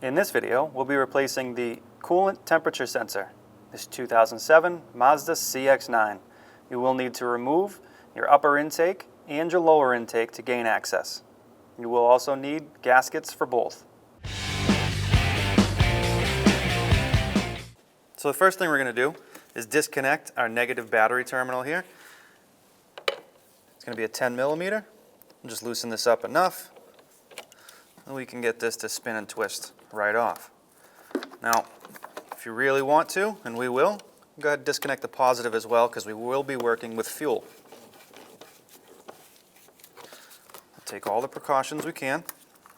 In this video, we'll be replacing the coolant temperature sensor. This 2007 Mazda CX-9. You will need to remove your upper intake and your lower intake to gain access. You will also need gaskets for both. So the first thing we're going to do is disconnect our negative battery terminal here. It's going to be a 10 millimeter. We'll just loosen this up enough and we can get this to spin and twist right off. Now, if you really want to, and we will, go ahead and disconnect the positive as well because we will be working with fuel. We'll take all the precautions we can.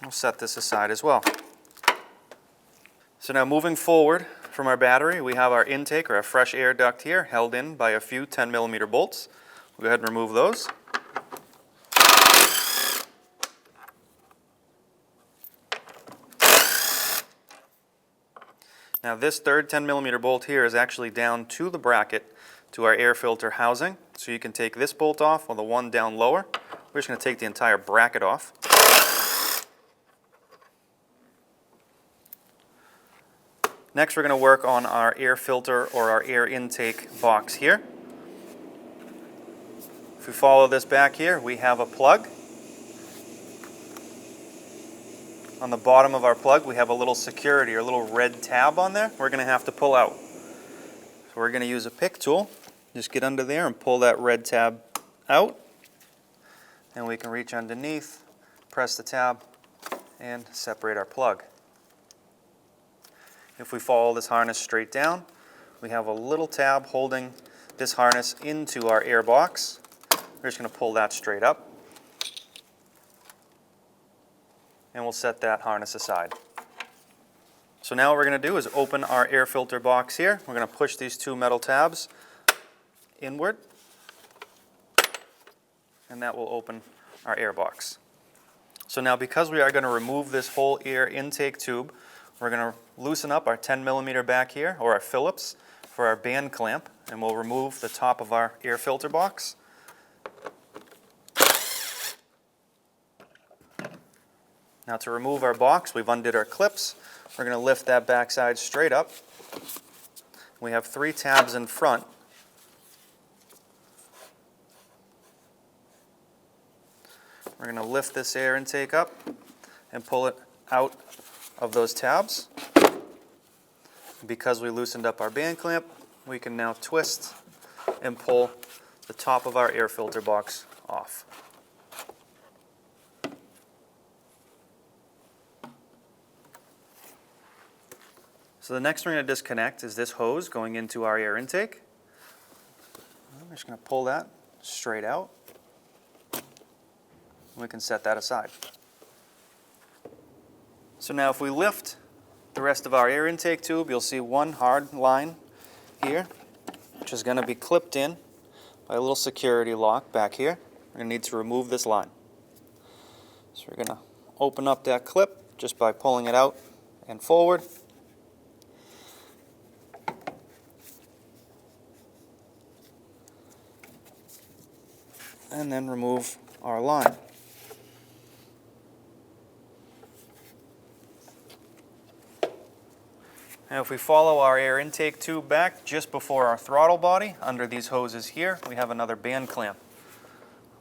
We'll set this aside as well. So now moving forward from our battery, we have our intake or our fresh air duct here held in by a few 10 millimeter bolts. We'll go ahead and remove those. Now this third 10 millimeter bolt here is actually down to the bracket to our air filter housing. So you can take this bolt off or the one down lower. We're just going to take the entire bracket off. Next we're going to work on our air filter or our air intake box here. If we follow this back here, we have a plug. On the bottom of our plug, we have a little security or a little red tab on there we're going to have to pull out. So we're going to use a pick tool. Just get under there and pull that red tab out. And we can reach underneath, press the tab, and separate our plug. If we follow this harness straight down, we have a little tab holding this harness into our air box. We're just going to pull that straight up. And we'll set that harness aside. So now what we're going to do is open our air filter box here. We're going to push these two metal tabs inward, and that will open our air box. So now because we are going to remove this whole air intake tube, we're going to loosen up our 10 millimeter back here, or our Phillips, for our band clamp, and we'll remove the top of our air filter box. Now to remove our box, we've undid our clips. We're going to lift that backside straight up. We have three tabs in front. We're going to lift this air intake up and pull it out of those tabs. Because we loosened up our band clamp, we can now twist and pull the top of our air filter box off. So the next we're going to disconnect is this hose going into our air intake. I'm just going to pull that straight out. We can set that aside. So now if we lift the rest of our air intake tube, you'll see one hard line here, which is going to be clipped in by a little security lock back here. We're going to need to remove this line. So we're going to open up that clip just by pulling it out and forward. And then remove our line. Now if we follow our air intake tube back just before our throttle body, under these hoses here, we have another band clamp.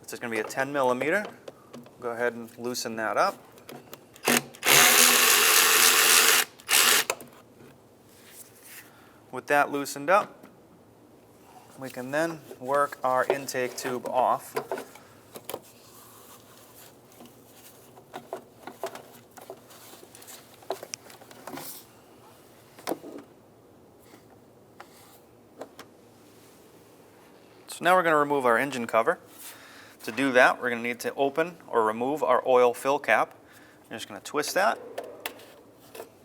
This is going to be a 10 millimeter. Go ahead and loosen that up. With that loosened up, we can then work our intake tube off. So now we're going to remove our engine cover. To do that, we're going to need to open or remove our oil fill cap. You're just going to twist that,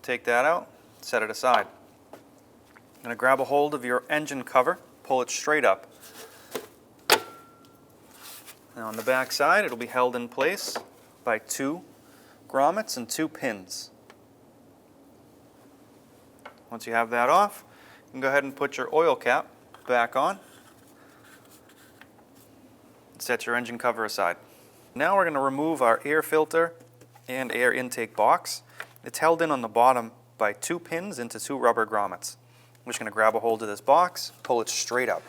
take that out, set it aside. You're going to grab a hold of your engine cover, pull it straight up. Now on the back side, it'll be held in place by two grommets and two pins. Once you have that off, you can go ahead and put your oil cap back on. Set your engine cover aside. Now we're going to remove our air filter and air intake box. It's held in on the bottom by 2 pins into 2 rubber grommets. I'm just going to grab a hold of this box, pull it straight up.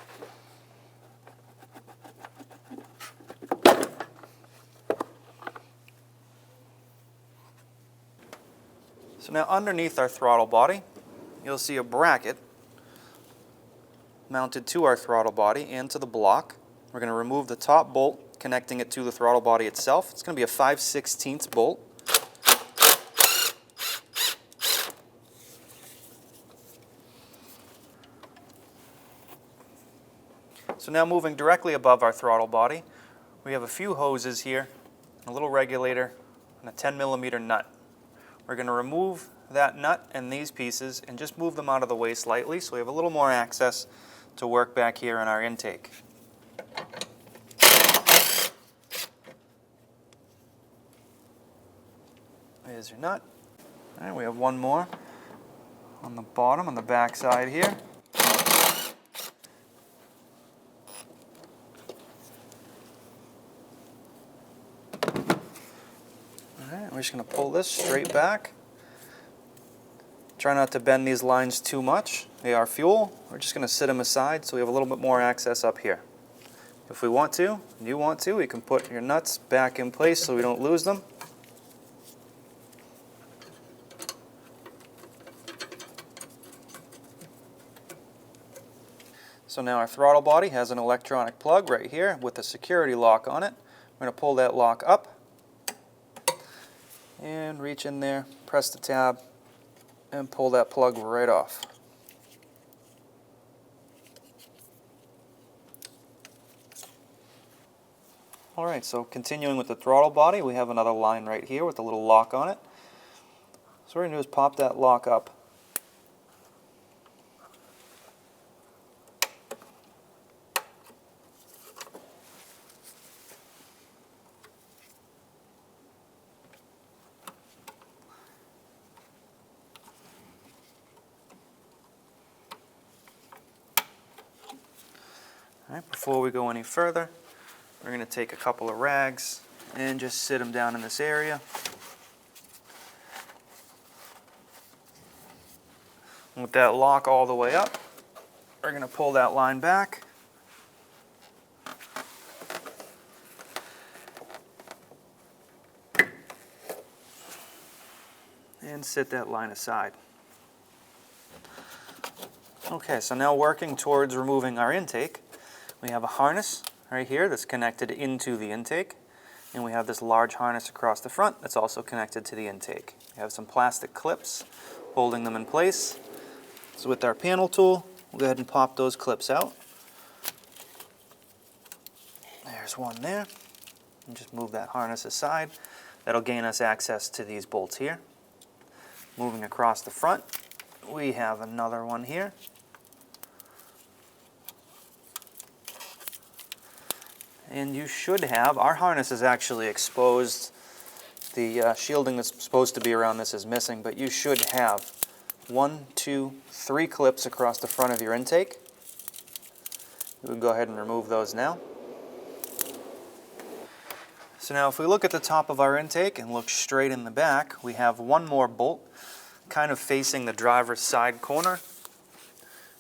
So now underneath our throttle body, you'll see a bracket mounted to our throttle body and to the block. We're going to remove the top bolt connecting it to the throttle body itself. It's going to be a 5/16 bolt. So now moving directly above our throttle body, we have a few hoses here, a little regulator, and a 10mm nut. We're going to remove that nut and these pieces and just move them out of the way slightly so we have a little more access to work back here in our intake. There's your nut. All right, we have one more on the bottom, on the back side here. We're just going to pull this straight back. Try not to bend these lines too much. They are fuel. We're just going to sit them aside so we have a little bit more access up here. If we want to, and you want to, we can put your nuts back in place so we don't lose them. So now our throttle body has an electronic plug right here with a security lock on it. We're going to pull that lock up and reach in there, press the tab, and pull that plug right off. Alright, so continuing with the throttle body, we have another line right here with a little lock on it. So what we're going to do is pop that lock up. Alright, before we go any further, we're going to take a couple of rags and just sit them down in this area. And with that lock all the way up, we're going to pull that line back. And sit that line aside. Okay, so now working towards removing our intake. We have a harness right here that's connected into the intake, and we have this large harness across the front that's also connected to the intake. We have some plastic clips holding them in place. So with our panel tool, we'll go ahead and pop those clips out. There's one there. And just move that harness aside. That'll gain us access to these bolts here. Moving across the front, we have another one here. And you should have, our harness is actually exposed. The shielding that's supposed to be around this is missing, but you should have 1, 2, 3 clips across the front of your intake. We would go ahead and remove those now. So now if we look at the top of our intake and look straight in the back, we have one more bolt kind of facing the driver's side corner.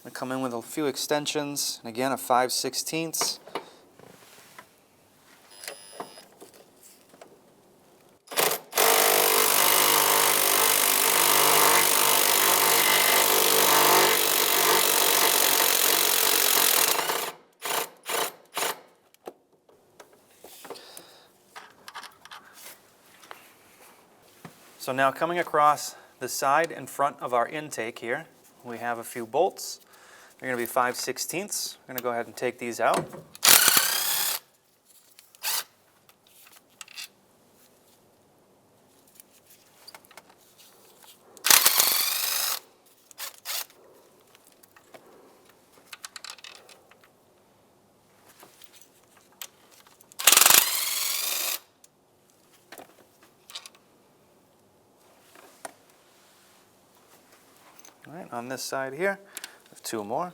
We come in with a few extensions, and again a 5/16. So now coming across the side and front of our intake here, we have a few bolts. They're going to be 5/16. We're going to go ahead and take these out. All right, on this side here, we have 2 more.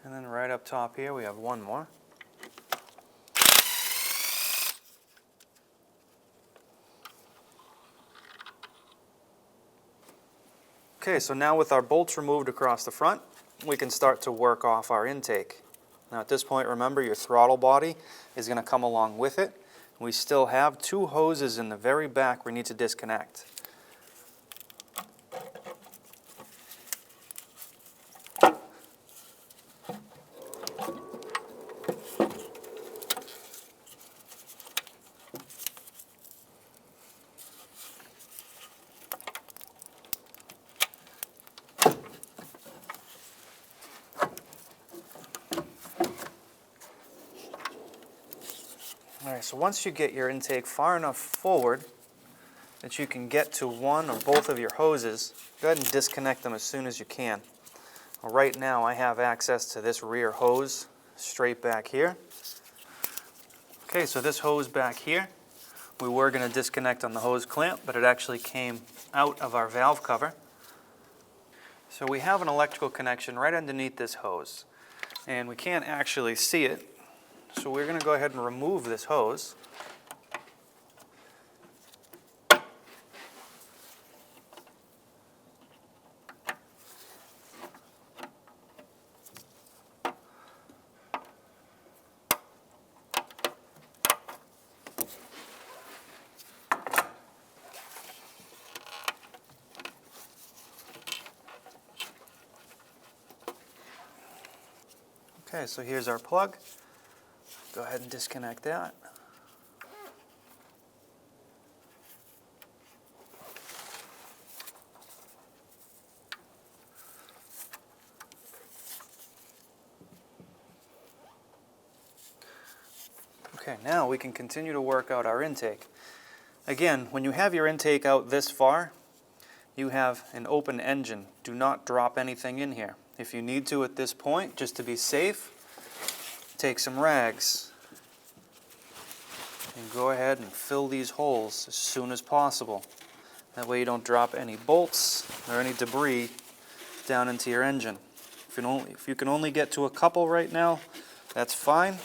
And then right up up top here, we have one more. Okay, so now with our bolts removed across the front, we can start to work off our intake. Now at this point, remember your throttle body is going to come along with it. We still have two hoses in the very back we need to disconnect. Alright, so once you get your intake far enough forward that you can get to one or both of your hoses, go ahead and disconnect them as soon as you can. Well, right now I have access to this rear hose straight back here. Okay, so this hose back here, we were going to disconnect on the hose clamp, but it actually came out of our valve cover. So we have an electrical connection right underneath this hose, and we can't actually see it. So we're going to go ahead and remove this hose. Okay, so here's our plug. Go ahead and disconnect that. Okay, now we can continue to work out our intake. Again, when you have your intake out this far, you have an open engine. Do not drop anything in here. If you need to at this point, just to be safe, take some rags and go ahead and fill these holes as soon as possible. That way you don't drop any bolts or any debris down into your engine. If you can only get to a couple right now, that's fine.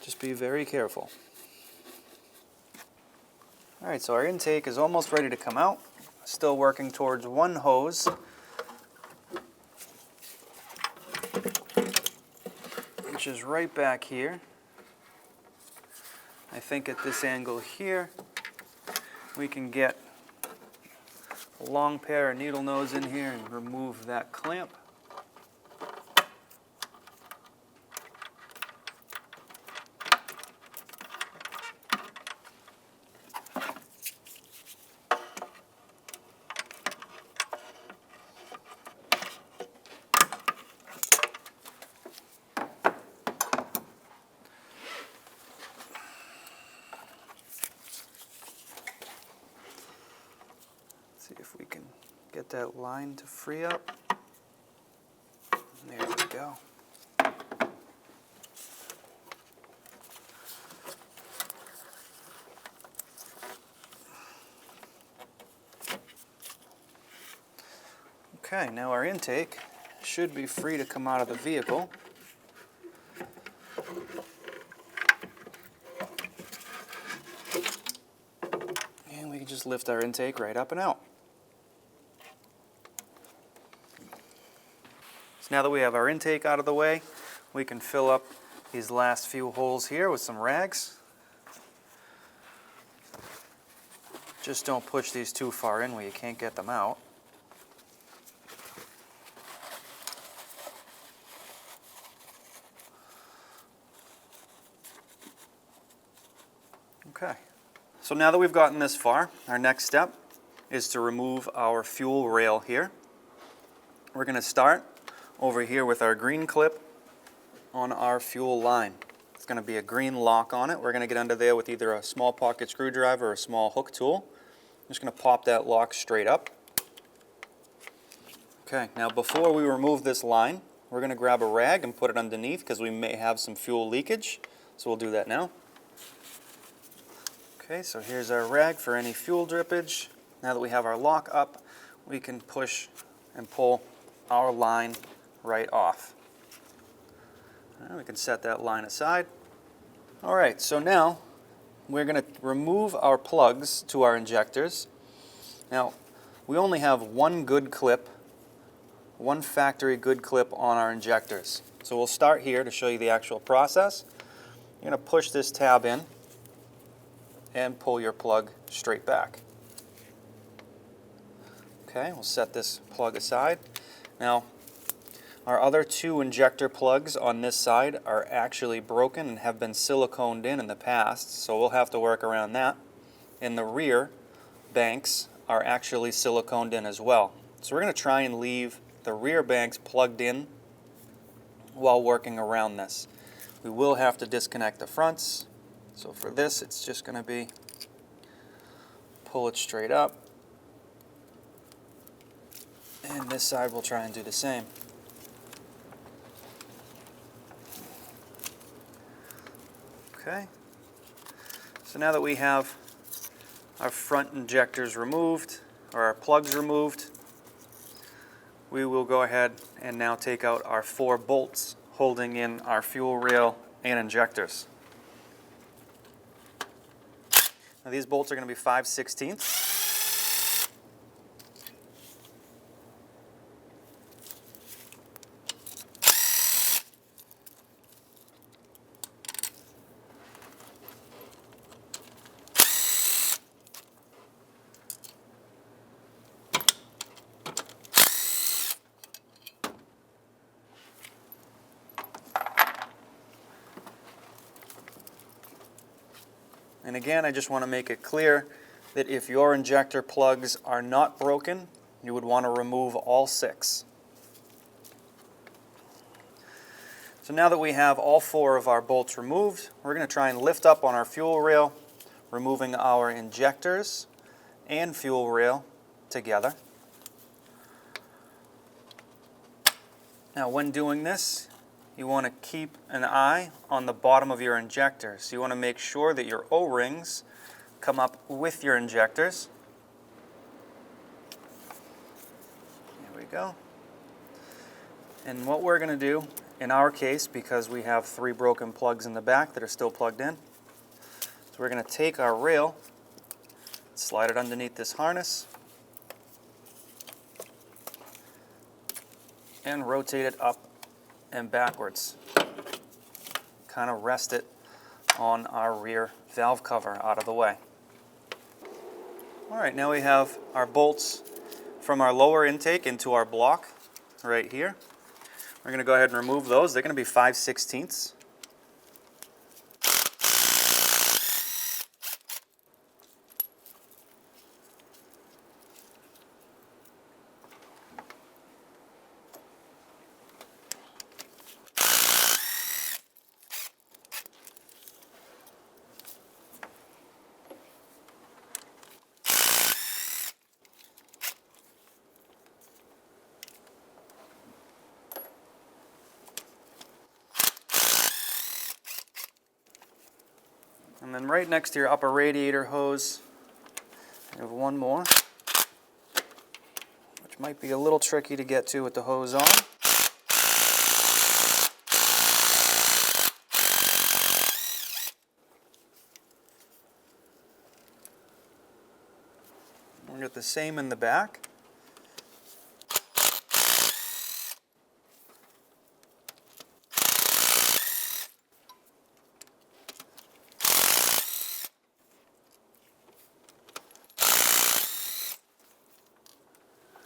Just be very careful. Alright, so our intake is almost ready to come out. Still working towards one hose. Which is right back here. I think at this angle here, we can get a long pair of needle nose in here and remove that clamp. See if we can get that line to free up. There we go. Okay, now our intake should be free to come out of the vehicle. And we can just lift our intake right up and out. So now that we have our intake out of the way, we can fill up these last few holes here with some rags. Just don't push these too far in where you can't get them out. Okay, so now that we've gotten this far, our next step is to remove our fuel rail here. We're going to start over here with our green clip on our fuel line. It's going to be a green lock on it. We're going to get under there with either a small pocket screwdriver or a small hook tool. I'm just going to pop that lock straight up. Okay, now before we remove this line, we're going to grab a rag and put it underneath because we may have some fuel leakage. So we'll do that now. Okay, so here's our rag for any fuel drippage. Now that we have our lock up, we can push and pull our line right off. All right, we can set that line aside. All right, so now we're going to remove our plugs to our injectors. Now, we only have one good clip, one factory good clip on our injectors. So we'll start here to show you the actual process. You're going to push this tab in and pull your plug straight back. Okay, we'll set this plug aside. Now, our other two injector plugs on this side are actually broken and have been siliconed in the past, so we'll have to work around that. And the rear banks are actually siliconed in as well. So we're going to try and leave the rear banks plugged in while working around this. We will have to disconnect the fronts. So for this, it's just going to be pull it straight up. And this side we'll try and do the same. Okay. So now that we have our front injectors removed, or our plugs removed, we will go ahead and now take out our 4 bolts holding in our fuel rail and injectors. Now these bolts are going to be 5/16. And again, I just want to make it clear that if your injector plugs are not broken, you would want to remove all 6. So now that we have all 4 of our bolts removed, we're going to try and lift up on our fuel rail, removing our injectors and fuel rail together. Now when doing this, you want to keep an eye on the bottom of your injectors. So you want to make sure that your O-rings come up with your injectors. There we go. And what we're going to do, in our case, because we have 3 broken plugs in the back that are still plugged in, so we're going to take our rail, slide it underneath this harness, and rotate it up and backwards. Kind of rest it on our rear valve cover out of the way. All right, now we have our bolts from our lower intake into our block right here. We're going to go ahead and remove those. They're going to be 5/16. And then right next to your upper radiator hose, you have one more, which might be a little tricky to get to with the hose on. We'll get the same in the back.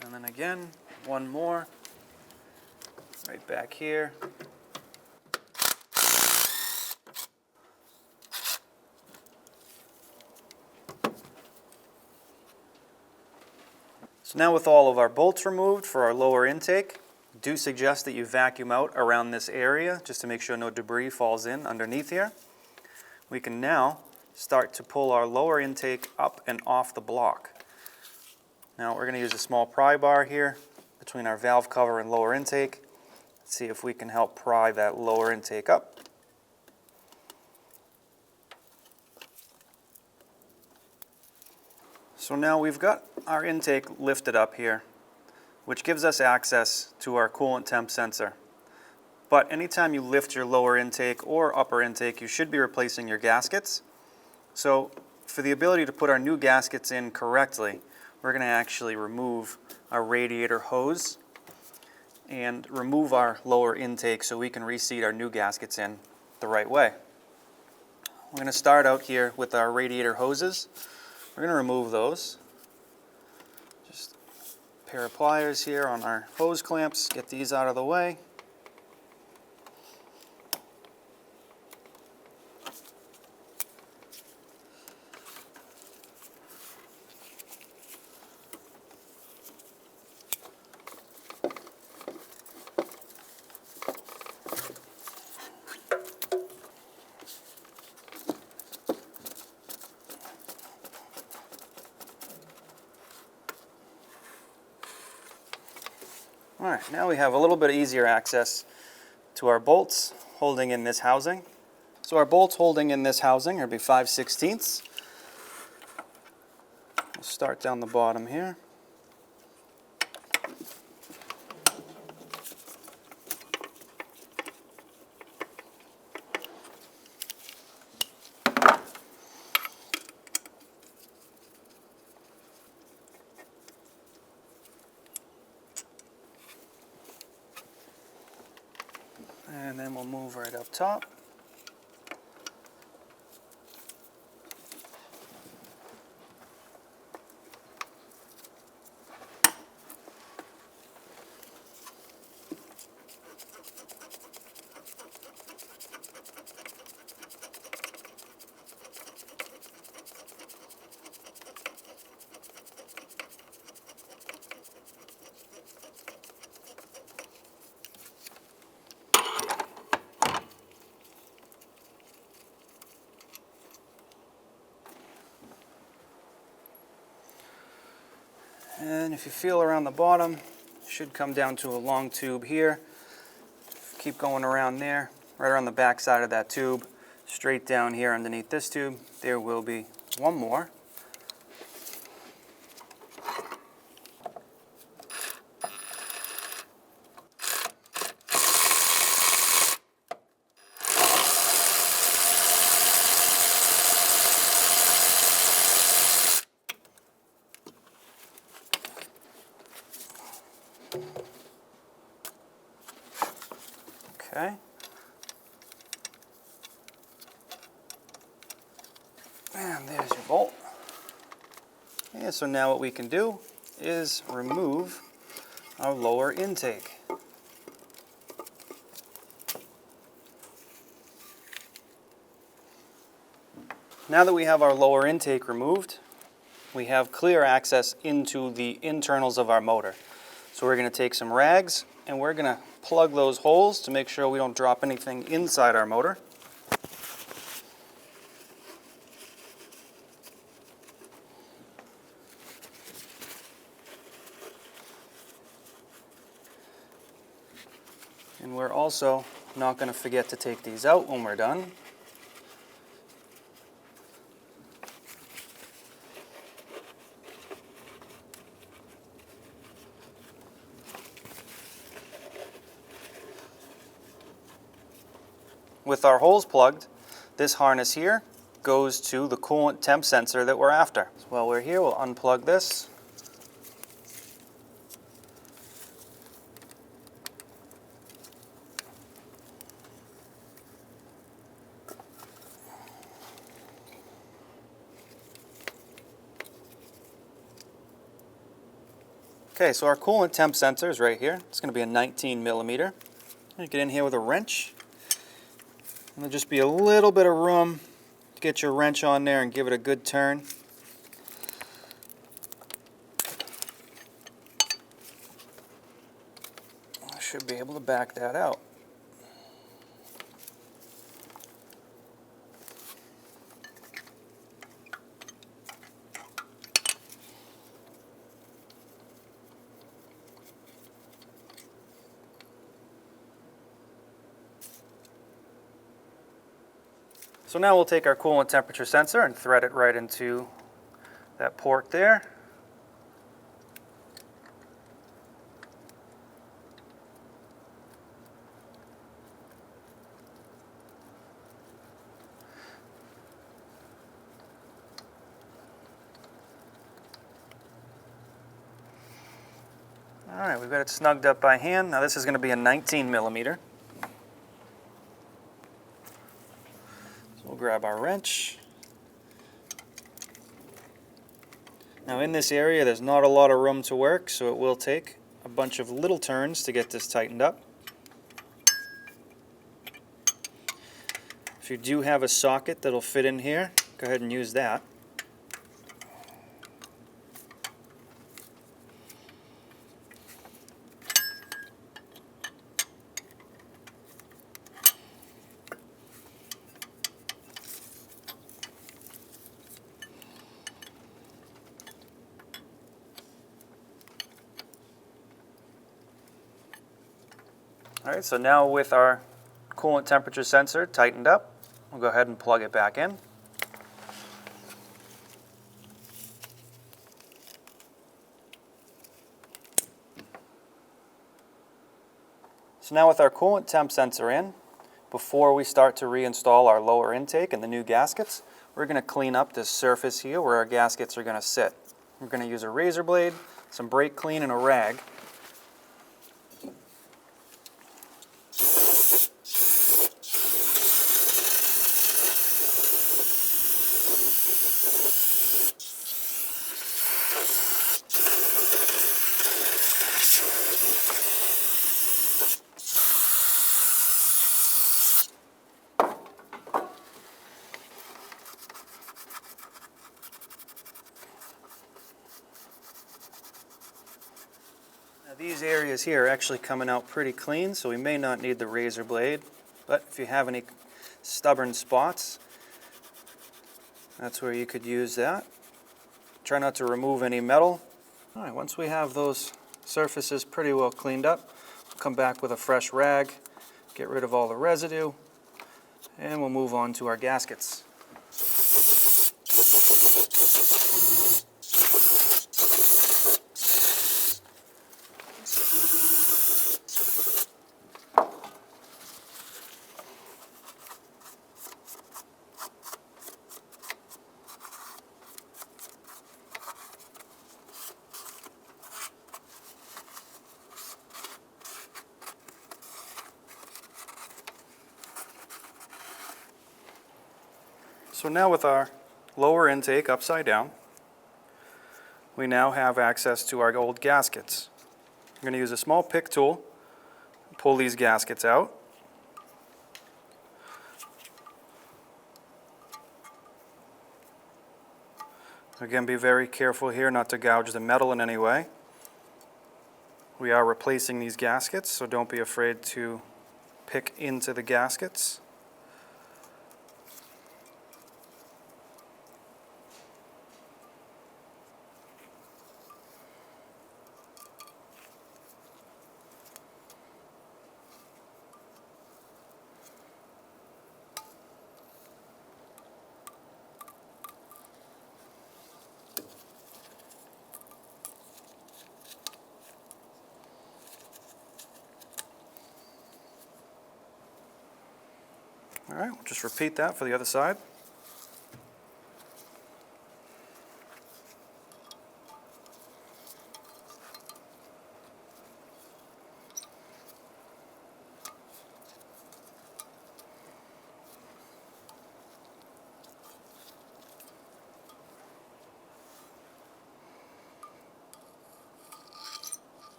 And then again, one more, right back here. So now with all of our bolts removed for our lower intake, I do suggest that you vacuum out around this area just to make sure no debris falls in underneath here. We can now start to pull our lower intake up and off the block. Now we're going to use a small pry bar here between our valve cover and lower intake. Let's see if we can help pry that lower intake up. So now we've got our intake lifted up here. which gives us access to our coolant temp sensor. But anytime you lift your lower intake or upper intake, you should be replacing your gaskets. So for the ability to put our new gaskets in correctly, we're going to actually remove our radiator hose and remove our lower intake so we can reseat our new gaskets in the right way. We're going to start out here with our radiator hoses. We're going to remove those. Just a pair of pliers here on our hose clamps, get these out of the way. Alright, now we have a little bit easier access to our bolts holding in this housing. So our bolts holding in this housing are be 5/16. We'll start down the bottom here. And then we'll move right up top. And if you feel around the bottom, it should come down to a long tube here. Keep going around there, right around the back side of that tube, straight down here underneath this tube. There will be one more. Okay. And there's your bolt. And so now what we can do is remove our lower intake. Now that we have our lower intake removed, we have clear access into the internals of our motor. So we're going to take some rags and we're going to plug those holes to make sure we don't drop anything inside our motor. And we're also not going to forget to take these out when we're done. With our holes plugged, this harness here goes to the coolant temp sensor that we're after. So while we're here, we'll unplug this. Okay, so our coolant temp sensor is right here. It's going to be a 19 millimeter. I'm going to get in here with a wrench. And there'll just be a little bit of room to get your wrench on there and give it a good turn. I should be able to back that out. So now we'll take our coolant temperature sensor and thread it right into that port there. right, we've got it snugged up by hand. Now this is going to be a 19 millimeter. So we'll grab our wrench. Now in this area there's not a lot of room to work, so it will take a bunch of little turns to get this tightened up. If you do have a socket that'll fit in here, go ahead and use that. All right, so now with our coolant temperature sensor tightened up, we'll go ahead and plug it back in. So now with our coolant temp sensor in, before we start to reinstall our lower intake and the new gaskets, we're going to clean up this surface here where our gaskets are going to sit. We're going to use a razor blade, some brake clean, and a rag. Now these areas here are actually coming out pretty clean, so we may not need the razor blade, but if you have any stubborn spots, that's where you could use that. Try not to remove any metal. All right, once we have those surfaces pretty well cleaned up, we'll come back with a fresh rag, get rid of all the residue, and we'll move on to our gaskets. So now with our lower intake upside down, we now have access to our old gaskets. I'm going to use a small pick tool, pull these gaskets out. Again, be very careful here not to gouge the metal in any way. We are replacing these gaskets, so don't be afraid to pick into the gaskets. All right, we'll just repeat that for the other side.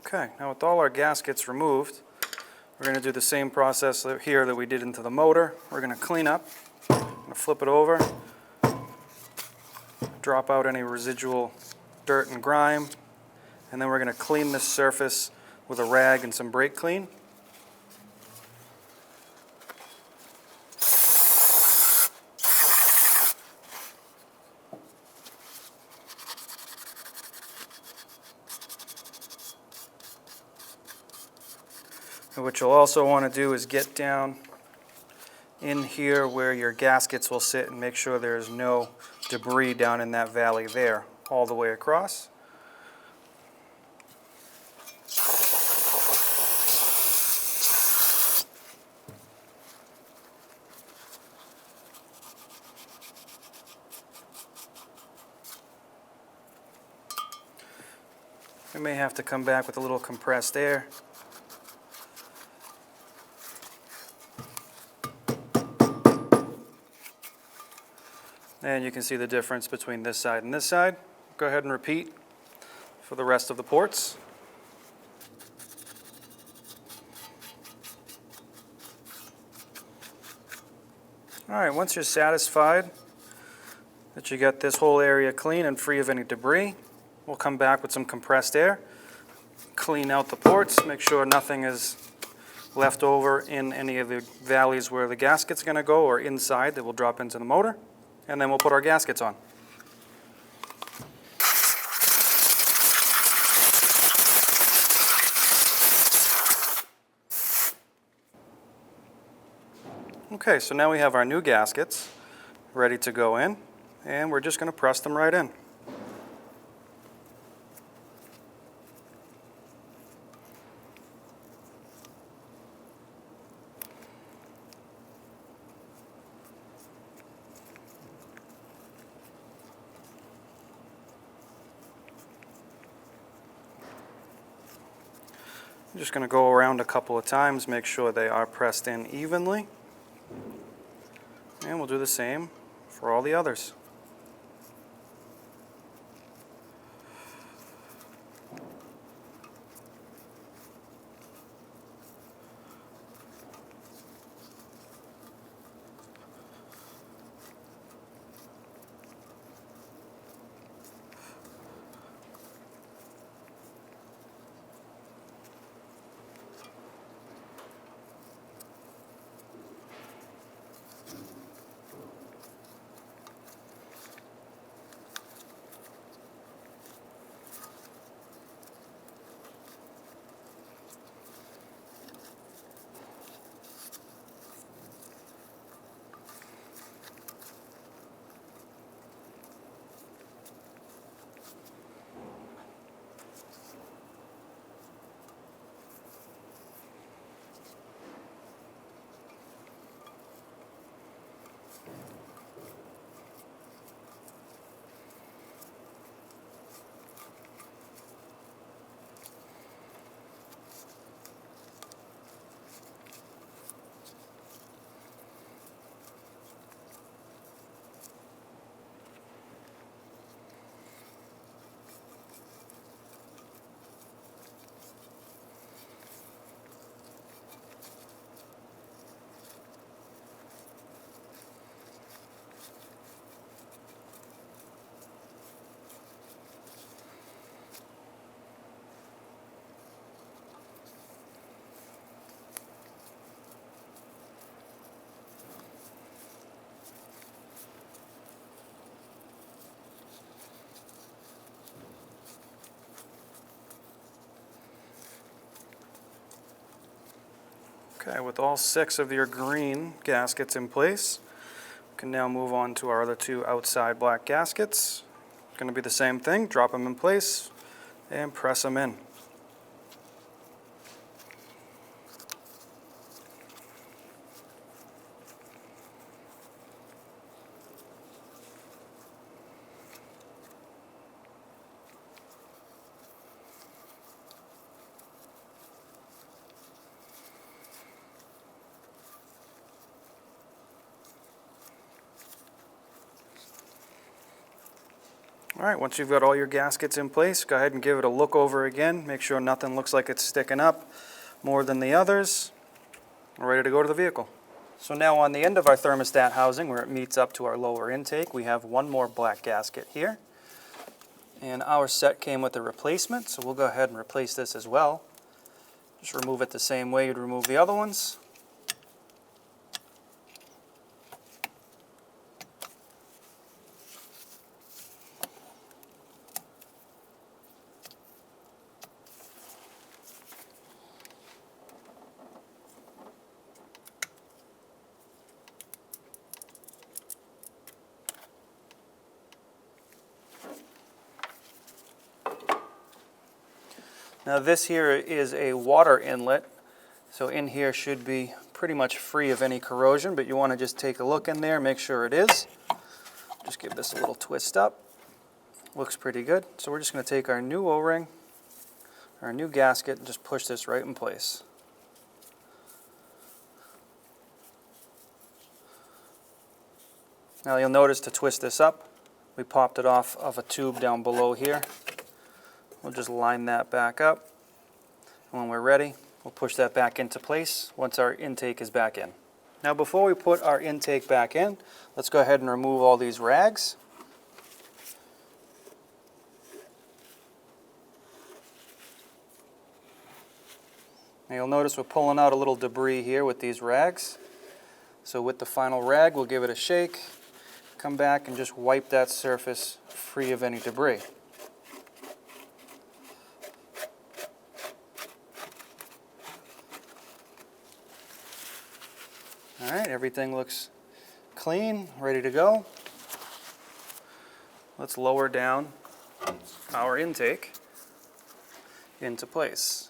Okay, now with all our gaskets removed, we're going to do the same process here that we did into the motor. We're going to clean up, flip it over, drop out any residual dirt and grime, and then we're going to clean this surface with a rag and some brake clean. And what you'll also want to do is get down in here where your gaskets will sit and make sure there's no debris down in that valley there. all the way across. We may have to come back with a little compressed air. And you can see the difference between this side and this side. Go ahead and repeat for the rest of the ports. All right, once you're satisfied that you get this whole area clean and free of any debris, we'll come back with some compressed air, clean out the ports, make sure nothing is left over in any of the valleys where the gasket's going to go or inside that will drop into the motor, and then we'll put our gaskets on. Okay, so now we have our new gaskets ready to go in, and we're just going to press them right in. I'm just going to go around a couple of times, make sure they are pressed in evenly. And we'll do the same for all the others. Okay, with all 6 of your green gaskets in place, we can now move on to our other 2 outside black gaskets. It's going to be the same thing, drop them in place and press them in. All right, once you've got all your gaskets in place, go ahead and give it a look over again. Make sure nothing looks like it's sticking up more than the others. We're ready to go to the vehicle. So now on the end of our thermostat housing, where it meets up to our lower intake, we have one more black gasket here. And our set came with a replacement, so we'll go ahead and replace this as well. Just remove it the same way you'd remove the other ones. Now this here is a water inlet, so in here should be pretty much free of any corrosion, but you want to just take a look in there, make sure it is. Just give this a little twist up. Looks pretty good. So we're just going to take our new O-ring, our new gasket, and just push this right in place. Now you'll notice to twist this up, we popped it off of a tube down below here. We'll just line that back up. And when we're ready, we'll push that back into place once our intake is back in. Now before we put our intake back in, let's go ahead and remove all these rags. Now you'll notice we're pulling out a little debris here with these rags. So with the final rag, we'll give it a shake, come back and just wipe that surface free of any debris. All right, everything looks clean, ready to go. Let's lower down our intake into place.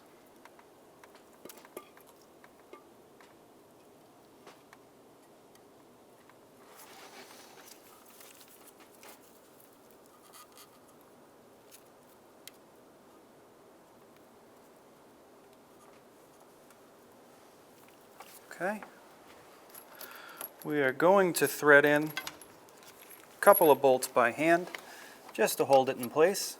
Okay. We are going to thread in a couple of bolts by hand just to hold it in place.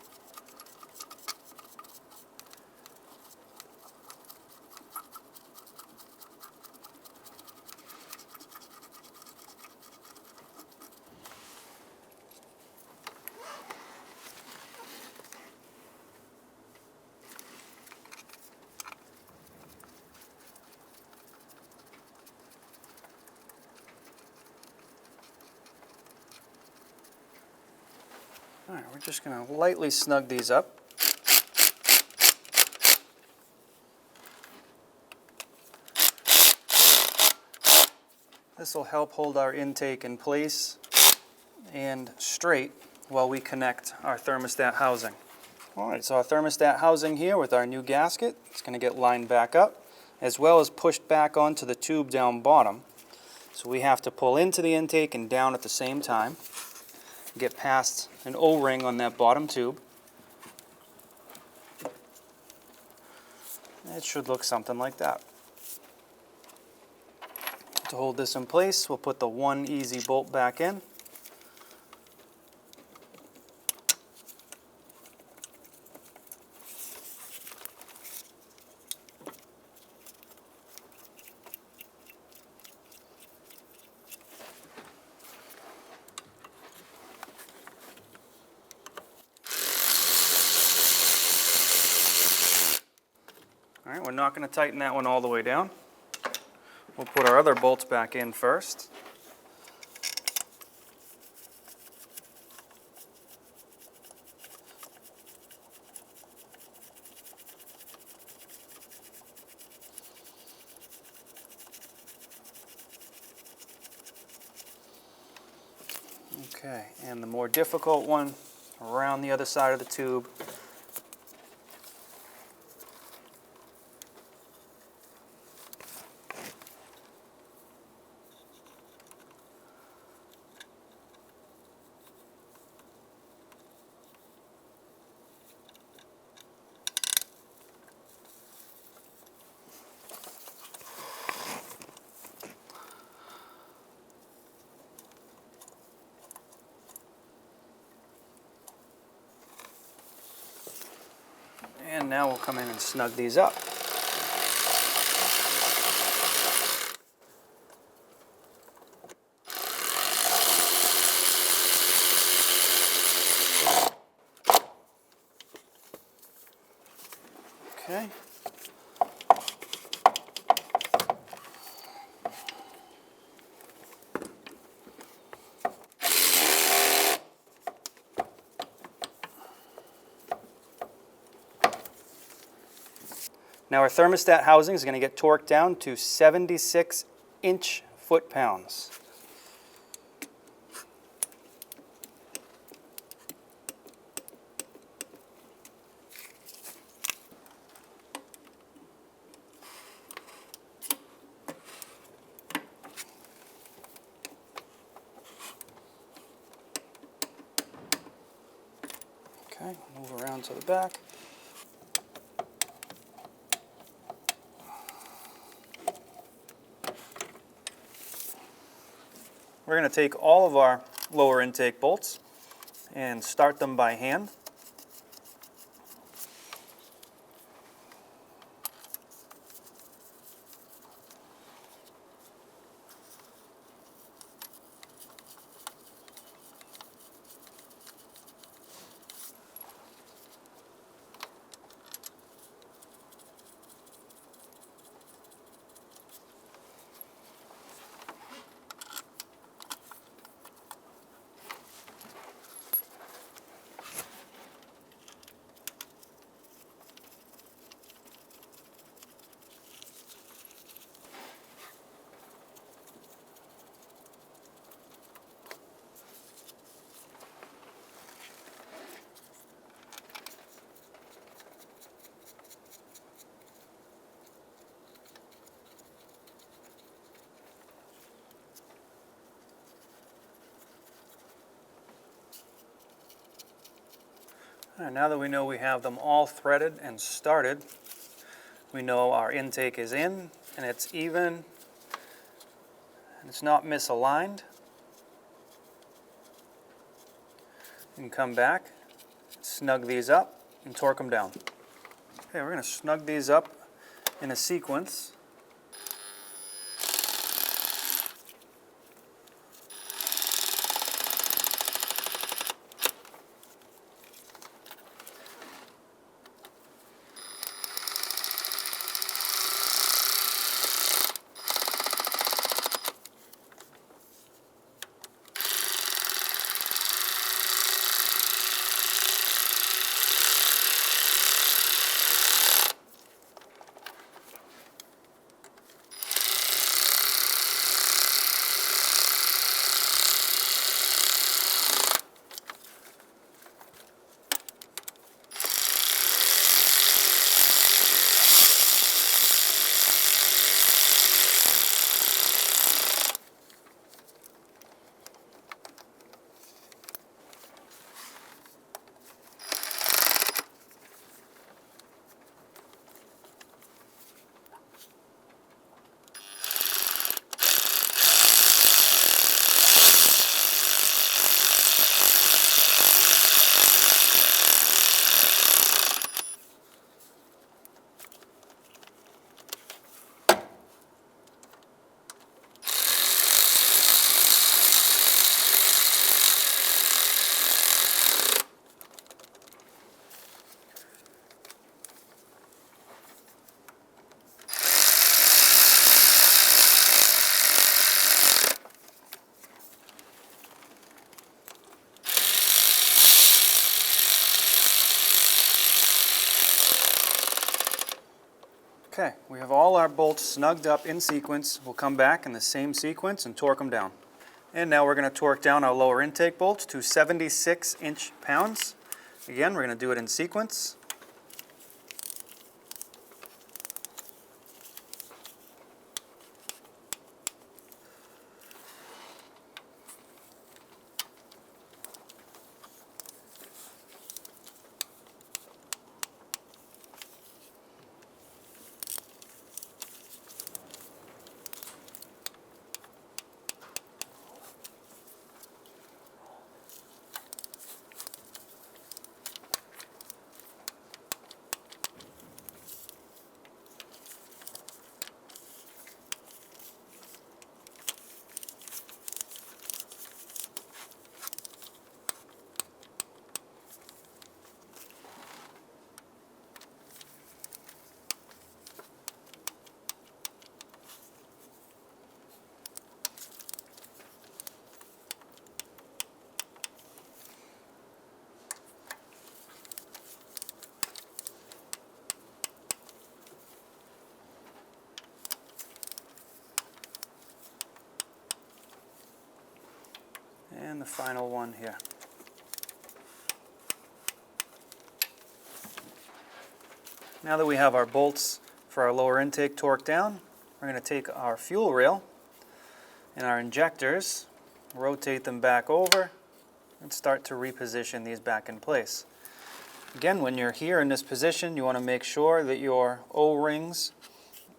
All right, we're just going to lightly snug these up. This will help hold our intake in place and straight while we connect our thermostat housing. All right, so our thermostat housing here with our new gasket, it's going to get lined back up as well as pushed back onto the tube down bottom. So we have to pull into the intake and down at the same time. Get past an O-ring on that bottom tube. It should look something like that. To hold this in place, we'll put the one easy bolt back in. All right, we're not going to tighten that one all the way down. We'll put our other bolts back in first. Okay, and the more difficult one around the other side of the tube. And now we'll come in and snug these up. Okay. Now our thermostat housing is going to get torqued down to 76 inch foot-pounds. to the back. We're going to take all of our lower intake bolts and start them by hand. All right, now that we know we have them all threaded and started, we know our intake is in and it's even and it's not misaligned. You can come back, snug these up, and torque them down. Okay, we're going to snug these up in a sequence. Okay, we have all our bolts snugged up in sequence. We'll come back in the same sequence and torque them down. And now we're going to torque down our lower intake bolts to 76 inch-pounds. Again, we're going to do it in sequence. And the final one here. Now that we have our bolts for our lower intake torqued down, we're going to take our fuel rail and our injectors, rotate them back over, and start to reposition these back in place. Again, when you're here in this position, you want to make sure that your O-rings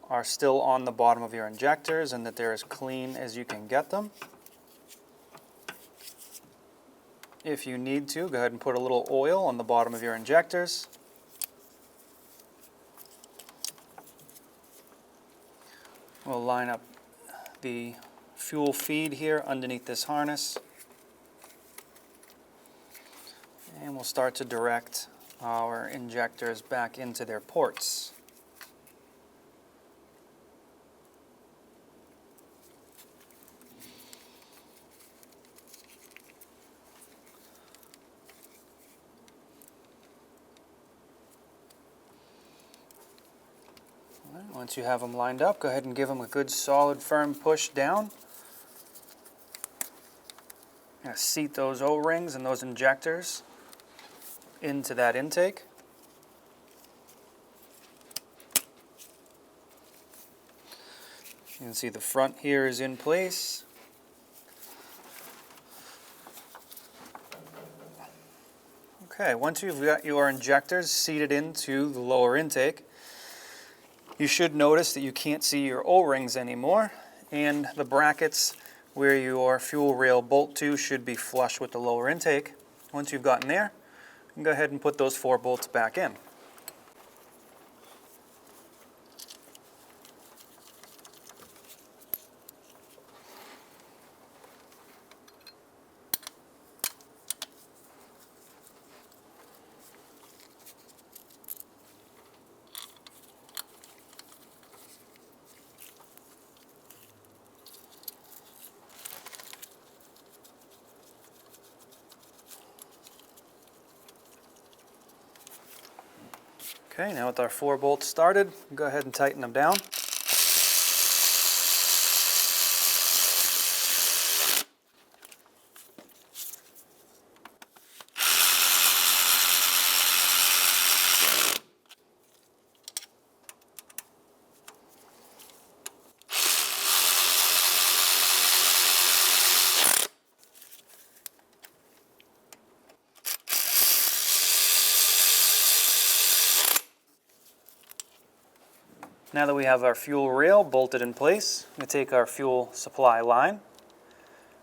are still on the bottom of your injectors and that they're as clean as you can get them. If you need to, go ahead and put a little oil on the bottom of your injectors. We'll line up the fuel feed here underneath this harness. And we'll start to direct our injectors back into their ports. All right, once you have them lined up, go ahead and give them a good solid firm push down. Seat those O-rings and those injectors into that intake. You can see the front here is in place. Okay, once you've got your injectors seated into the lower intake, you should notice that you can't see your O-rings anymore, and the brackets where your fuel rail bolt to should be flush with the lower intake. Once you've gotten there, you can go ahead and put those 4 bolts back in. Okay, now with our 4 bolts started, go ahead and tighten them down. Now that we have our fuel rail bolted in place, I'm going to take our fuel supply line.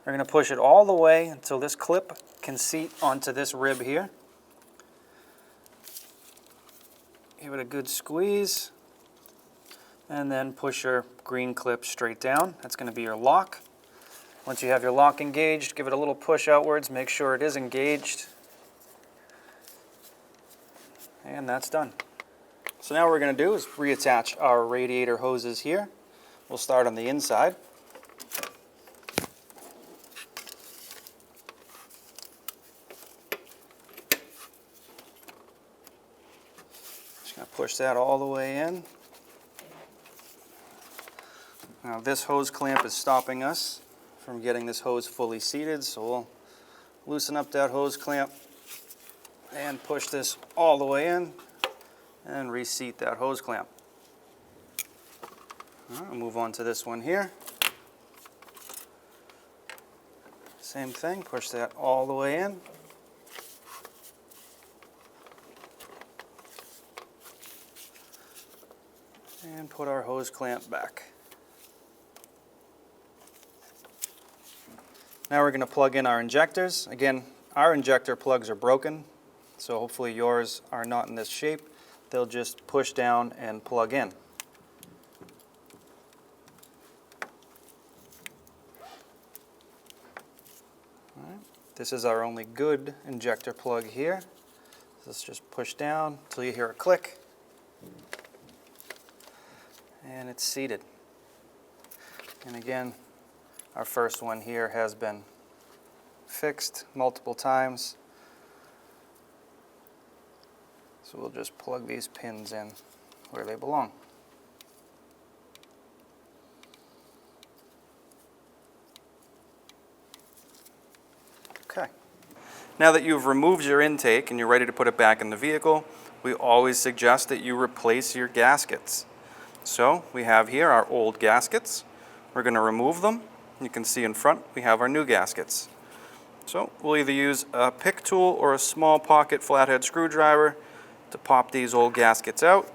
We're going to push it all the way until this clip can seat onto this rib here. Give it a good squeeze, and then push your green clip straight down. That's going to be your lock. Once you have your lock engaged, give it a little push outwards, make sure it is engaged. And that's done. So now what we're going to do is reattach our radiator hoses here. We'll start on the inside. Just going to push that all the way in. Now this hose clamp is stopping us from getting this hose fully seated, so we'll loosen up that hose clamp and push this all the way in and reseat that hose clamp. All right, we'll move on to this one here. Same thing, push that all the way in. And put our hose clamp back. Now we're going to plug in our injectors. Again, our injector plugs are broken, so hopefully yours are not in this shape. They'll just push down and plug in. All right. This is our only good injector plug here. Let's just push down until you hear a click. And it's seated. And again, our first one here has been fixed multiple times. So we'll just plug these pins in where they belong. Okay. Now that you've removed your intake and you're ready to put it back in the vehicle, we always suggest that you replace your gaskets. So we have here our old gaskets. We're going to remove them. You can see in front we have our new gaskets. So we'll either use a pick tool or a small pocket flathead screwdriver to pop these old gaskets out.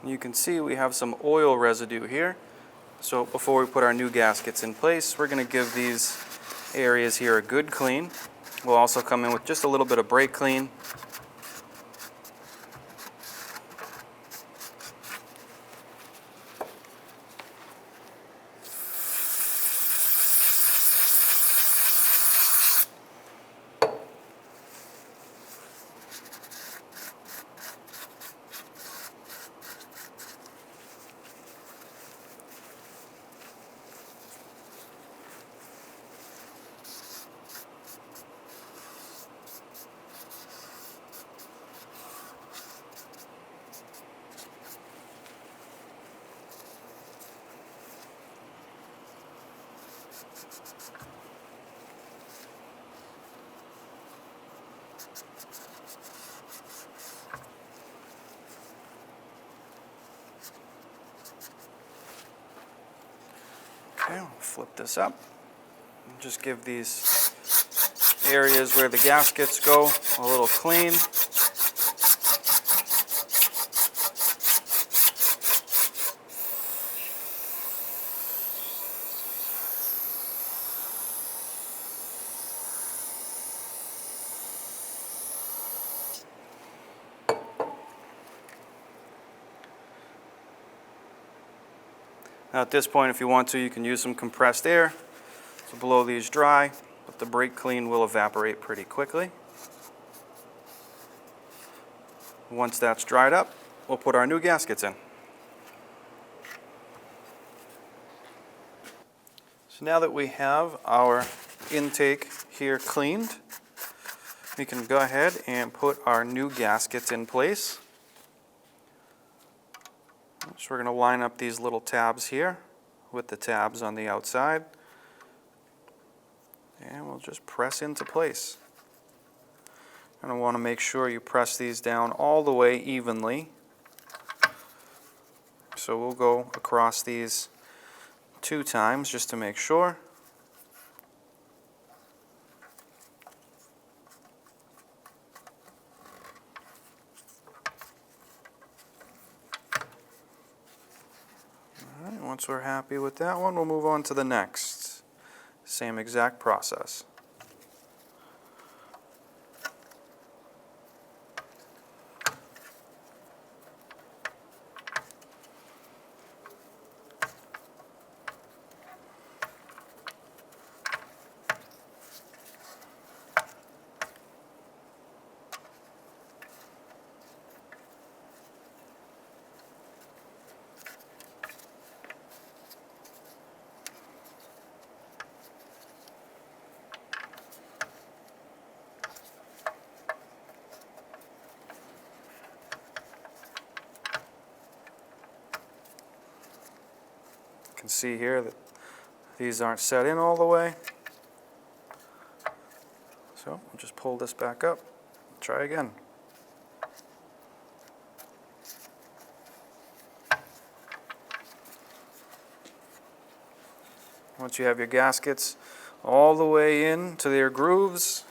You can see we have some oil residue here. So before we put our new gaskets in place, we're going to give these areas here a good clean. We'll also come in with just a little bit of brake clean. Okay, we'll flip this up. Just give these areas where the gaskets go a little clean. Now at this point, if you want to, you can use some compressed air to blow these dry, but the brake clean will evaporate pretty quickly. Once that's dried up, we'll put our new gaskets in. So now that we have our intake here cleaned, we can go ahead and put our new gaskets in place. So we're going to line up these little tabs here with the tabs on the outside, and we'll just press into place. And I want to make sure you press these down all the way evenly. So we'll go across these 2 times just to make sure. Once we're happy with that one, we'll move on to the next. Same exact process. You can see here that these aren't set in all the way. So we'll just pull this back up, try again. Once you have your gaskets all the way in to their grooves,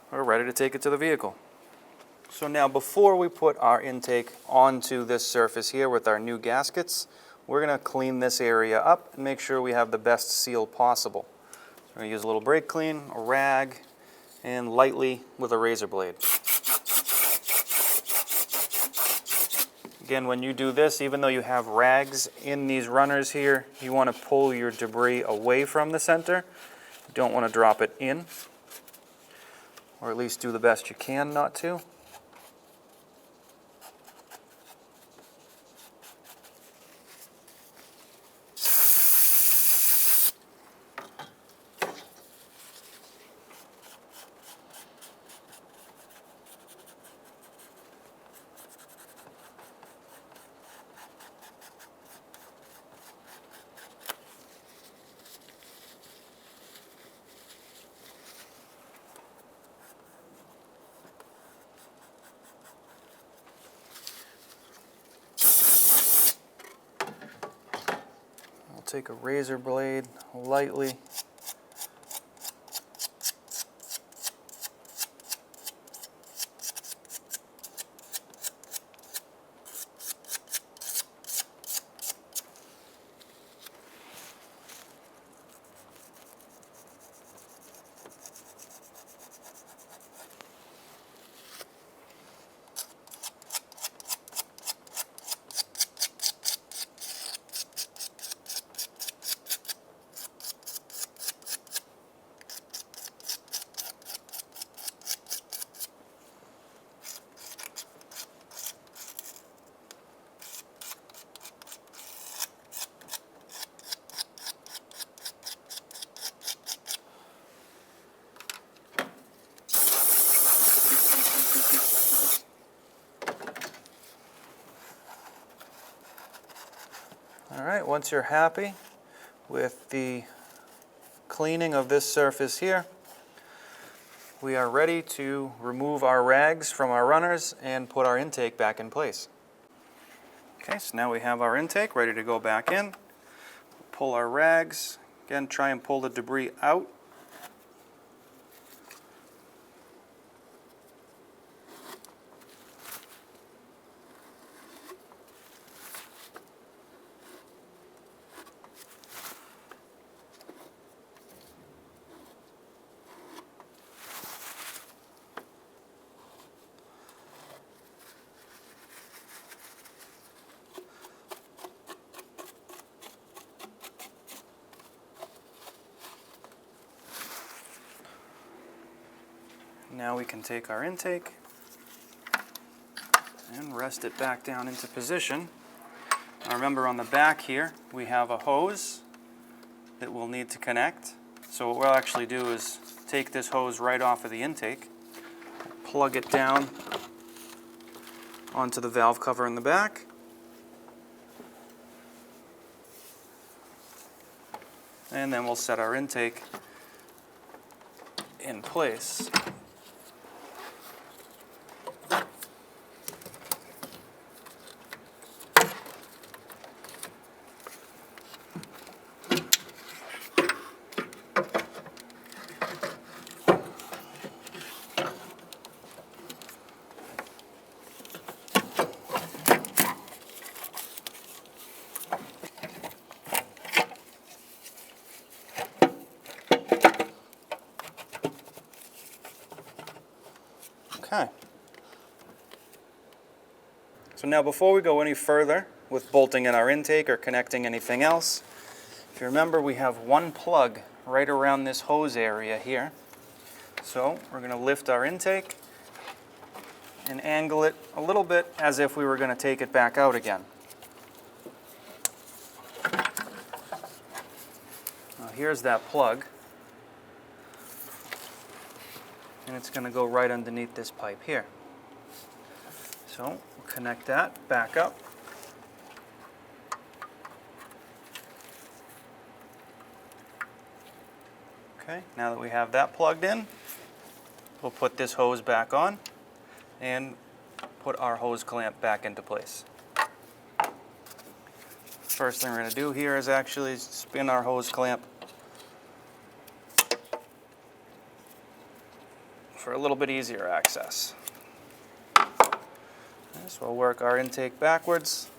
we're ready to take it to the vehicle. So now before we put our intake onto this surface here with our new gaskets, we're going to clean this area up and make sure we have the best seal possible. So we're going to use a little brake clean, a rag, and lightly with a razor blade. Again, when you do this, even though you have rags in these runners here, you want to pull your debris away from the center. You don't want to drop it in, or at least do the best you can not to. take a razor blade lightly. All right, once you're happy with the cleaning of this surface here, we are ready to remove our rags from our runners and put our intake back in place. Okay, so now we have our intake ready to go back in. Pull our rags. Again, try and pull the debris out. Now we can take our intake and rest it back down into position. Now remember, on the back here we have a hose that we'll need to connect. So what we'll actually do is take this hose right off of the intake, plug it down onto the valve cover in the back, and then we'll set our intake in place. Okay. So now, before we go any further with bolting in our intake or connecting anything else, if you remember, we have one plug right around this hose area here. So we're going to lift our intake and angle it a little bit as if we were going to take it back out again. Now here's that plug, and it's going to go right underneath this pipe here. So we'll connect that back up. Okay, now that we have that plugged in, we'll put this hose back on and put our hose clamp back into place. First thing we're going to do here is actually spin our hose clamp for a little bit easier access. So we'll work our intake backwards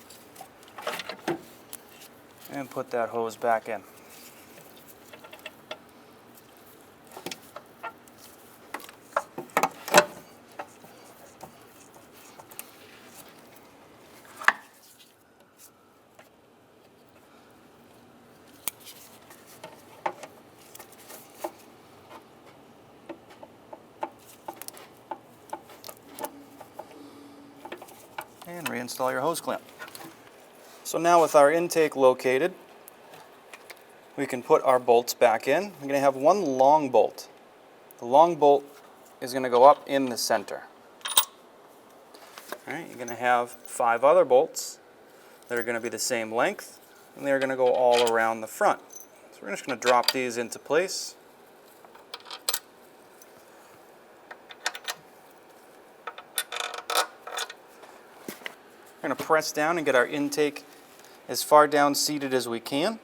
and put that hose back in. And reinstall your hose clamp. So now, with our intake located, we can put our bolts back in. We're going to have one long bolt. The long bolt is going to go up in the center. All right, you're going to have 5 other bolts that are going to be the same length, and they're going to go all around the front. So we're just going to drop these into place. We're going to press down and get our intake as far down seated as we can.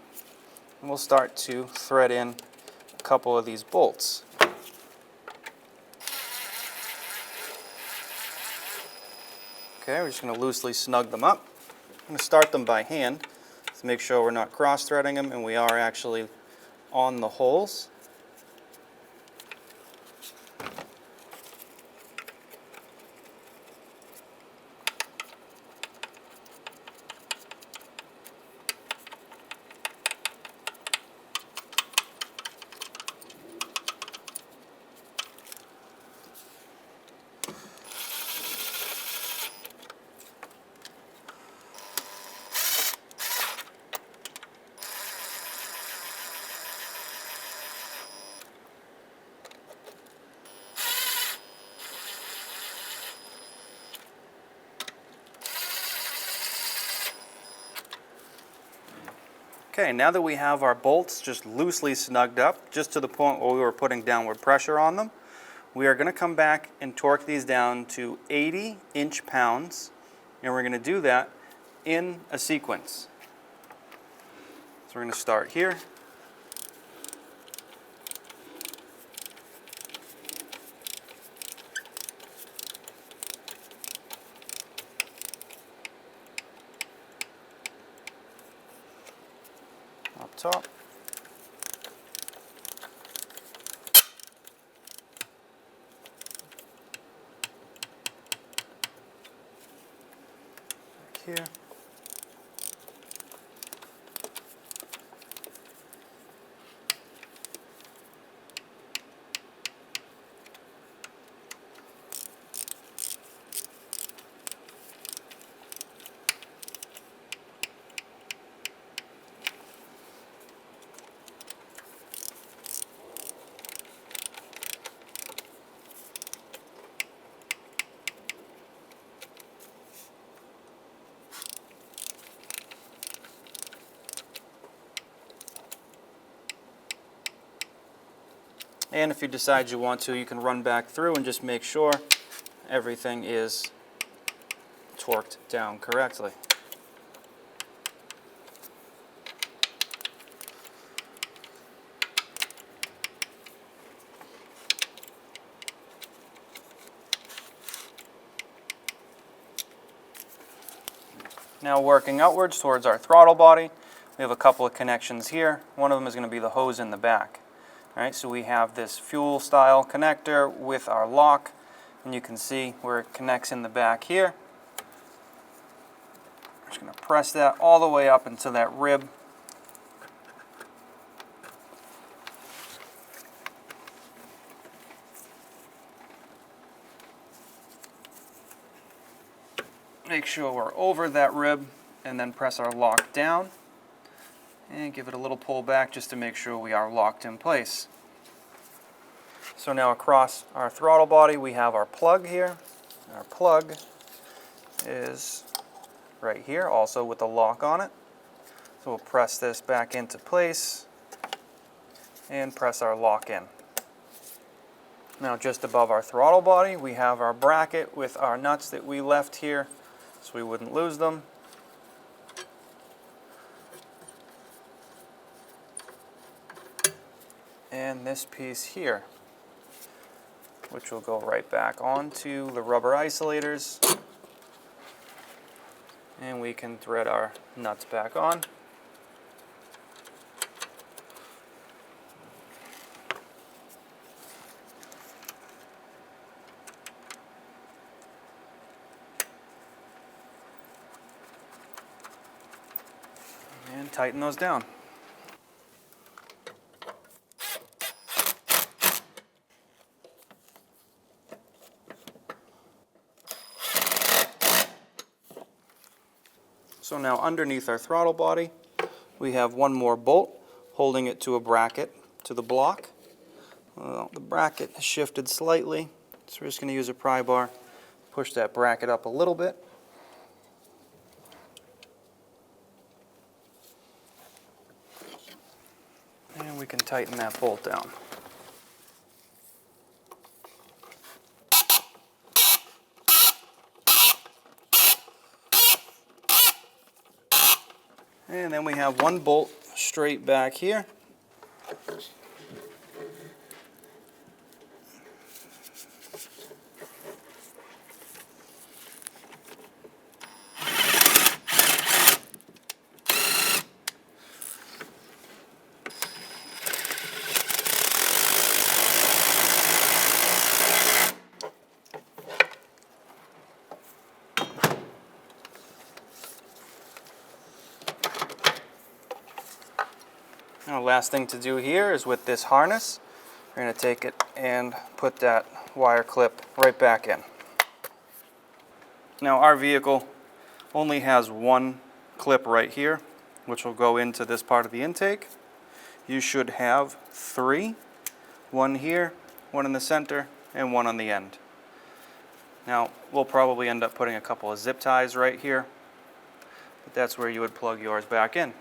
and we'll start to thread in a couple of these bolts. Okay, we're just going to loosely snug them up. I'm going to start them by hand to make sure we're not cross-threading them and we are actually on the holes. Okay, now that we have our bolts just loosely snugged up, just to the point where we were putting downward pressure on them, we are going to come back and torque these down to 80 inch-pounds, and we're going to do that in a sequence. So we're going to start here. Up top. Back here. And if you decide you want to, you can run back through and just make sure everything is torqued down correctly. Now working outwards towards our throttle body, we have a couple of connections here. One of them is going to be the hose in the back. All right, so we have this fuel style connector with our lock, and you can see where it connects in the back here. We're just going to press that all the way up into that rib. Make sure we're over that rib and then press our lock down and give it a little pull back just to make sure we are locked in place. So now across our throttle body we have our plug here. Our plug is right here, also with a lock on it. So we'll press this back into place and press our lock in. Now just above our throttle body we have our bracket with our nuts that we left here so we wouldn't lose them. And this piece here, which will go right back onto the rubber isolators, and we can thread our nuts back on. And tighten those down. So now underneath our throttle body, we have one more bolt holding it to a bracket to the block. Well, the bracket has shifted slightly, so we're just going to use a pry bar, push that bracket up a little bit. And we can tighten that bolt down. And then we have one bolt straight back here. Now, last thing to do here is with this harness, we're going to take it and put that wire clip right back in. Now, our vehicle only has one clip right here, which will go into this part of the intake. You should have three, one here, one in the center, and one on the end. Now, we'll probably end up putting a couple of zip ties right here, but that's where you would plug yours back in.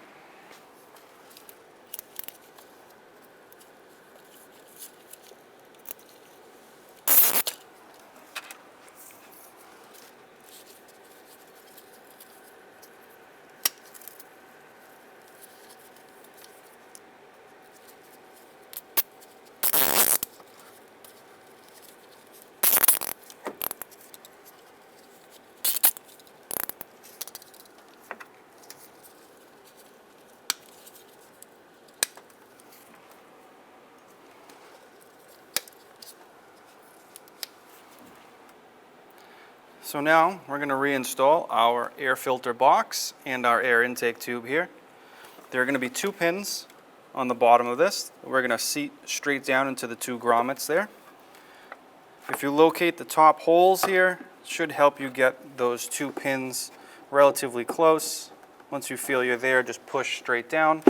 So now we're going to reinstall our air filter box and our air intake tube here. There are going to be 2 pins on the bottom of this. We're going to seat straight down into the 2 grommets there. If you locate the top holes here, it should help you get those 2 pins relatively close. Once you feel you're there, just push straight down,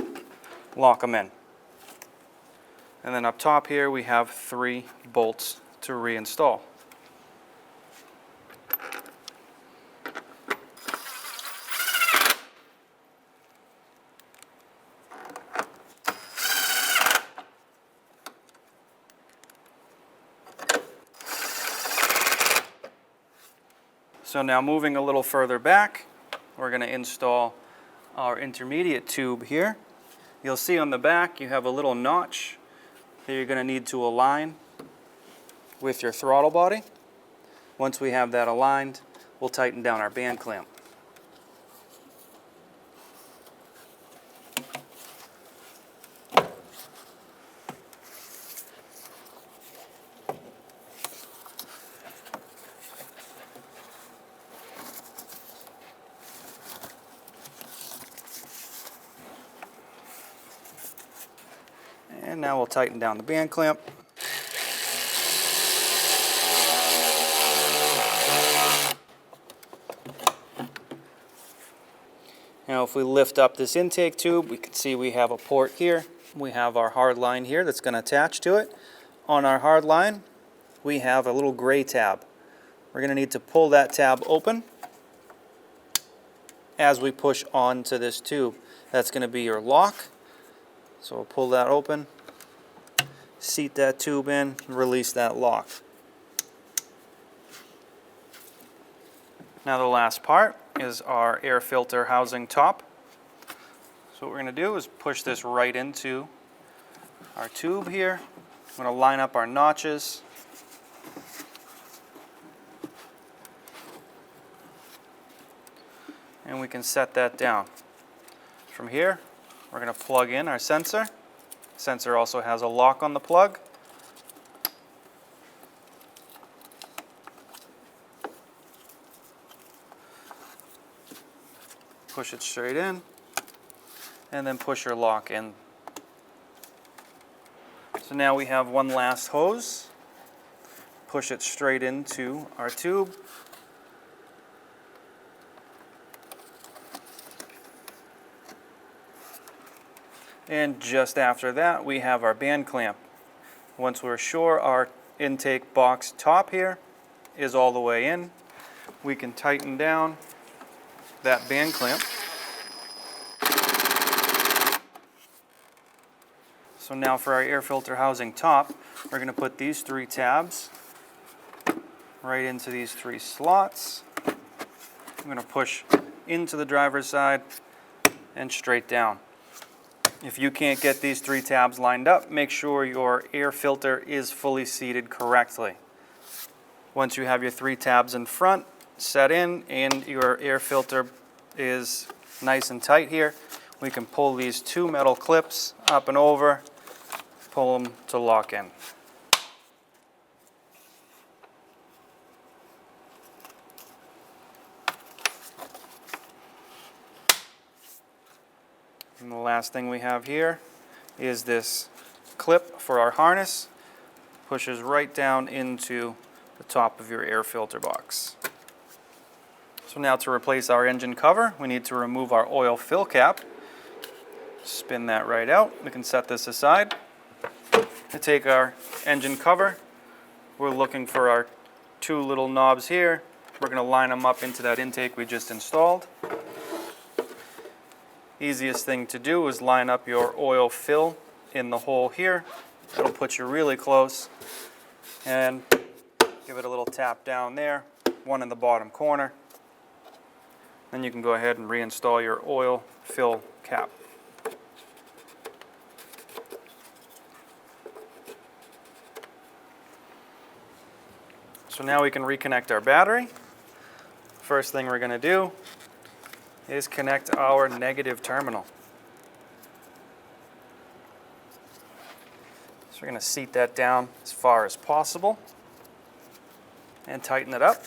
lock them in. And then up top here we have 3 bolts to reinstall. So now moving a little further back, we're going to install our intermediate tube here. You'll see on the back you have a little notch that you're going to need to align with your throttle body. Once we have that aligned, we'll tighten down our band clamp. And now we'll tighten down the band clamp. Now if we lift up this intake tube, we can see we have a port here. We have our hard line here that's going to attach to it. On our hard line, we have a little gray tab. We're going to need to pull that tab open as we push onto this tube. That's going to be your lock. So we'll pull that open, seat that tube in, release that lock. Now the last part is our air filter housing top. So what we're going to do is push this right into our tube here. I'm going to line up our notches. And we can set that down. From here, we're going to plug in our sensor. The sensor also has a lock on the plug. Push it straight in, and then push your lock in. So now we have one last hose. Push it straight into our tube. And just after that, we have our band clamp. Once we're sure our intake box top here is all the way in, we can tighten down that band clamp. So now for our air filter housing top, we're going to put these 3 tabs right into these 3 slots. I'm going to push into the driver's side and straight down. If you can't get these 3 tabs lined up, make sure your air filter is fully seated correctly. Once you have your 3 tabs in front set in and your air filter is nice and tight here, we can pull these 2 metal clips up and over, pull them to lock in. And the last thing we have here is this clip for our harness. Pushes right down into the top of your air filter box. So now to replace our engine cover, we need to remove our oil fill cap. Spin that right out. We can set this aside. To take our engine cover, we're looking for our 2 little knobs here. We're going to line them up into that intake we just installed. Easiest thing to do is line up your oil fill in the hole here. It'll put you really close. And give it a little tap down there, one in the bottom corner. Then you can go ahead and reinstall your oil fill cap. So now we can reconnect our battery. First thing we're going to do is connect our negative terminal. So we're going to seat that down as far as possible and tighten it up.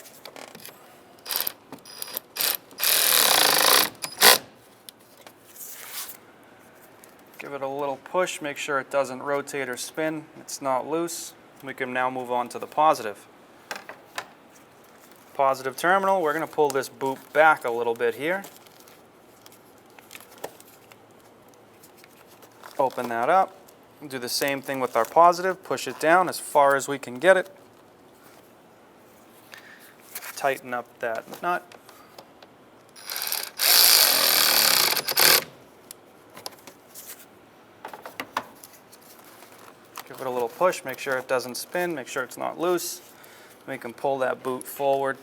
Give it a little push, make sure it doesn't rotate or spin, it's not loose. We can now move on to the positive. Positive terminal, we're going to pull this boot back a little bit here. Open that up. Do the same thing with our positive. Push it down as far as we can get it. Tighten up that nut. Give it a little push. Make sure it doesn't spin. Make sure it's not loose. We can pull that boot forward.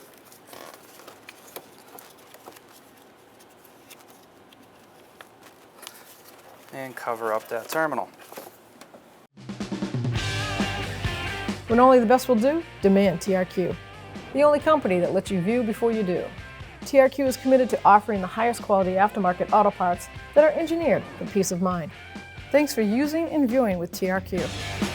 And cover up that terminal. When only the best will do, demand TRQ. The only company that lets you view before you do. TRQ is committed to offering the highest quality aftermarket auto parts that are engineered for peace of mind. Thanks for using and viewing with TRQ.